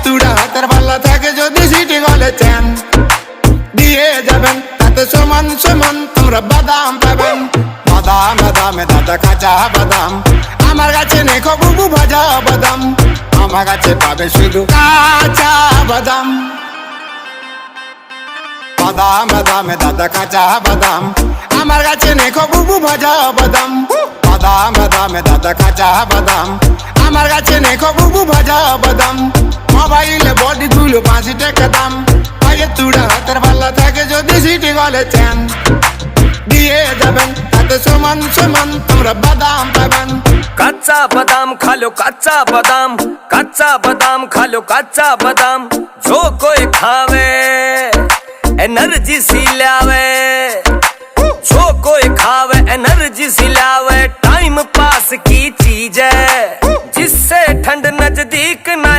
তুড়া হাতের পাল্লা থাকে যদি সিটি গলে চেন দিয়ে যাবেন তাতে সমান সমান তোমরা বাদাম পাবেন। বাদাম বাদামে দাদা কাঁচা বাদাম, আমার কাছে নেই বুবু ভাজা বাদাম, আমার কাছে পাবে শুধু কাঁচা বাদাম। বাদাম বাদামে দাদা কাঁচা বাদাম, আমার কাছে নেই বুবু ভাজা বাদাম। বাদাম বাদামে দাদা কাঁচা বাদাম, আমার কাছে নেই বুবু ভাজা বাদাম। মোবাইলে বডি গুলো 5 টাকা দাম, পায়ের তুড়া হাতের পাল্লা থাকে যদি সিটি গলে চেন দিয়ে যাবেন তাতে সমান সমান তোমরা বাদাম পাবেন। कच्चा बादाम खा लो कच्चा बादाम, कच्चा बादाम खा लो कच्चा बादाम। जो कोई खावे एनर्जी सी लावे, जो कोई खावे एनर्जी सी लावे। टाइम पास की चीज है जिससे ठंड नजदीक ना